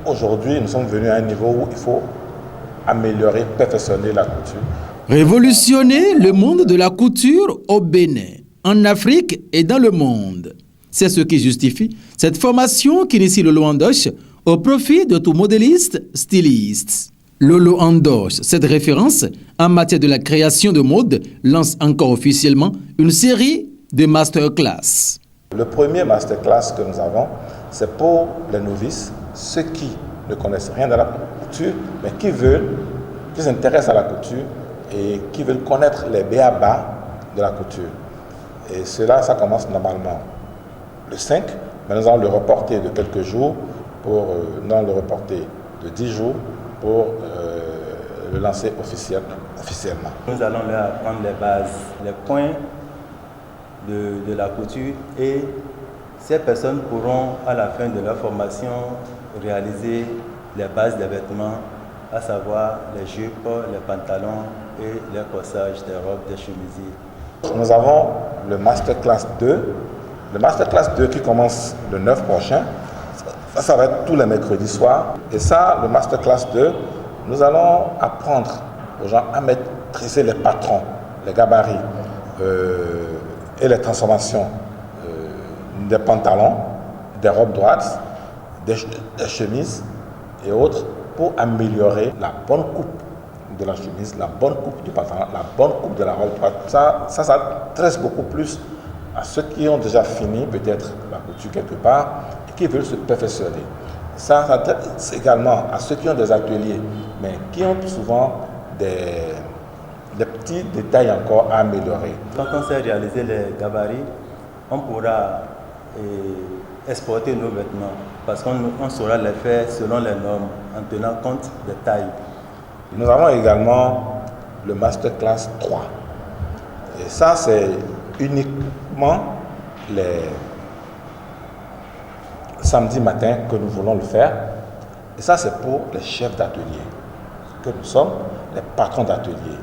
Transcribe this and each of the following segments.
Aujourd'hui, nous sommes venus à un niveau où il faut améliorer, perfectionner la couture. Révolutionner le monde de la couture au Bénin, en Afrique et dans le monde. C'est ce qui justifie cette formation qu'initie Lolo Andoche au profit de tout modéliste, styliste. Lolo Andoche, cette référence en matière de la création de mode, lance encore officiellement une série de masterclass. Le premier masterclass que nous avons, c'est pour les novices, ceux qui ne connaissent rien de la couture, mais qui s'intéressent à la couture et qui veulent connaître les b.a.-ba de la couture. Et cela, ça commence normalement le 5, mais nous allons le reporter de quelques jours, nous allons le reporter de 10 jours pour le lancer officiellement. Nous allons leur apprendre les bases, les points de la couture, et ces personnes pourront à la fin de leur formation réaliser les bases des vêtements, à savoir les jupes, les pantalons et les corsages des robes, des chemisiers. Nous avons le Masterclass 2. Le Masterclass 2 qui commence le 9 prochain. Ça va être tous les mercredis soirs. Et ça, le Masterclass 2, nous allons apprendre aux gens à maîtriser les patrons, les gabarits et les transformations des pantalons, des robes droites, des chemises et autres pour améliorer la bonne coupe de la chemise, la bonne coupe du pantalon, la bonne coupe de la robe droite. Ça s'adresse beaucoup plus à ceux qui ont déjà fini peut-être la couture quelque part et qui veulent se perfectionner. Ça s'adresse également à ceux qui ont des ateliers, mais qui ont souvent des petits détails encore à améliorer. Quand on sait réaliser les gabarits, on pourra exporter nos vêtements parce qu'on saura les faire selon les normes en tenant compte des tailles. Nous avons également le Masterclass 3. Et ça, c'est uniquement les samedis matins que nous voulons le faire. Et ça, c'est pour les chefs d'atelier, que nous sommes les patrons d'atelier,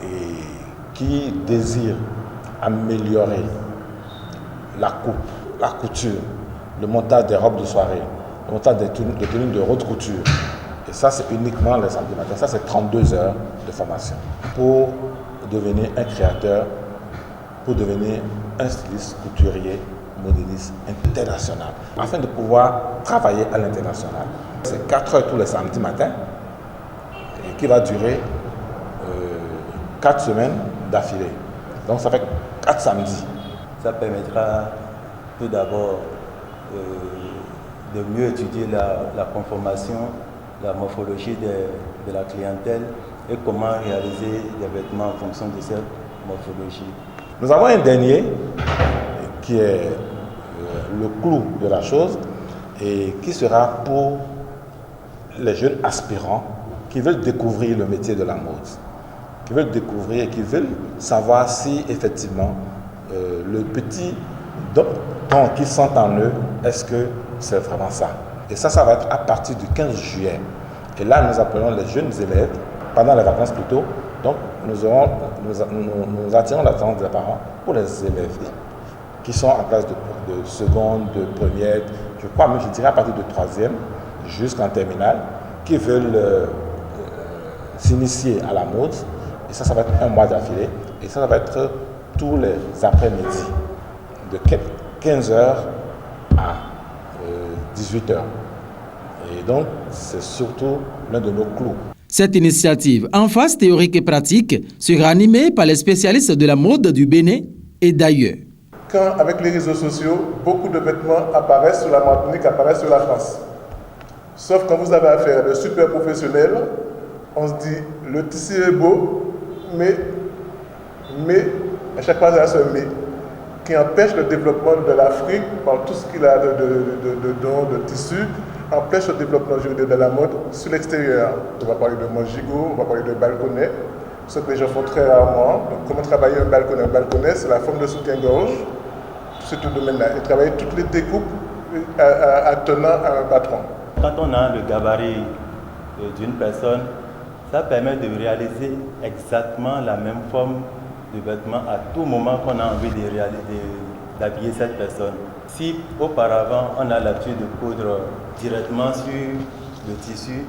et qui désirent améliorer la coupe, la couture, le montage des robes de soirée, le montage des tenues de haute couture. Et ça, c'est uniquement les samedis matins. Ça, c'est 32 heures de formation pour devenir un créateur, pour devenir un styliste couturier, modéliste international, afin de pouvoir travailler à l'international. C'est 4 heures tous les samedis matins et qui va durer 4 semaines d'affilée. Donc, ça fait 4 samedis. Ça permettra tout d'abord de mieux étudier la conformation, la morphologie de la clientèle et comment réaliser des vêtements en fonction de cette morphologie. Nous avons un dernier qui est le clou de la chose et qui sera pour les jeunes aspirants qui veulent découvrir le métier de la mode, qui veulent découvrir et qui veulent savoir si effectivement le petit don qu'ils sentent en eux, est-ce que c'est vraiment ça. Et ça va être à partir du 15 juillet. Et là, nous appelons les jeunes élèves, pendant les vacances plutôt, donc nous attirons l'attention des parents pour les élèves qui sont en classe de seconde, de première, je crois même, je dirais à partir de troisième jusqu'en terminale, qui veulent s'initier à la mode. Et ça va être un mois d'affilée. Et ça va être tous les après-midi, de 15h à 18h. Et donc, c'est surtout l'un de nos clous. Cette initiative, en phase théorique et pratique, sera animée par les spécialistes de la mode du Bénin et d'ailleurs. Quand, avec les réseaux sociaux, beaucoup de vêtements apparaissent sur la Martinique, apparaissent sur la France. Sauf quand vous avez affaire à de super professionnels, on se dit, le tissu est beau, mais à chaque fois, il y a ce mais qui empêche le développement de l'Afrique par tout ce qu'il a de dons, de tissus, empêche le développement de la mode sur l'extérieur. On va parler de Mojigo, on va parler de balconnet, ce que les gens font très rarement. Donc, comment travailler un balconnet? Un balconnet, c'est la forme de soutien-gorge, ce tout domaine-là, et travailler toutes les découpes attenant à un patron. Quand on a le gabarit d'une personne, ça permet de réaliser exactement la même forme de vêtement à tout moment qu'on a envie d'habiller cette personne. Si auparavant on a l'habitude de coudre directement sur le tissu,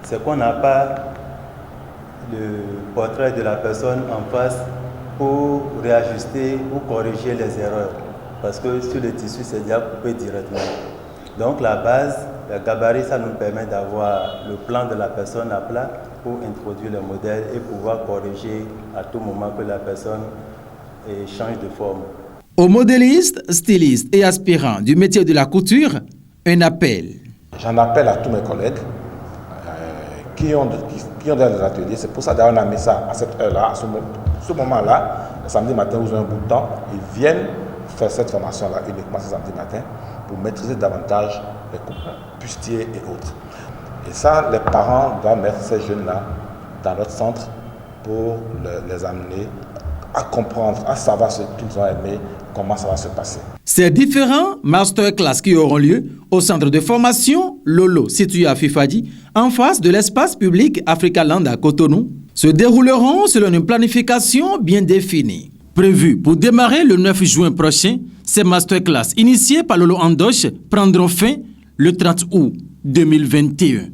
c'est qu'on n'a pas le portrait de la personne en face pour réajuster ou corriger les erreurs. Parce que sur le tissu, c'est déjà coupé directement. Donc la base, le gabarit, ça nous permet d'avoir le plan de la personne à plat pour introduire le modèle et pouvoir corriger à tout moment que la personne change de forme. Aux modélistes, stylistes et aspirants du métier de la couture, un appel. J'en appelle à tous mes collègues qui ont des ateliers. C'est pour ça d'ailleurs on a mis ça à cette heure-là, à ce moment-là, le samedi matin, où ils ont un bout de temps, ils viennent faire cette formation-là uniquement ce samedi matin pour maîtriser davantage les coupes bustiers et autres. Et ça, les parents doivent mettre ces jeunes-là dans notre centre pour les amener à comprendre, à savoir ce qu'ils ont aimé, comment ça va se passer. Ces différents masterclass qui auront lieu au centre de formation Lolo, situé à Fifadi, en face de l'espace public Africaland à Cotonou, se dérouleront selon une planification bien définie. Prévu pour démarrer le 9 juin prochain, ces masterclass initiés par Lolo Andoche prendront fin le 30 août 2021.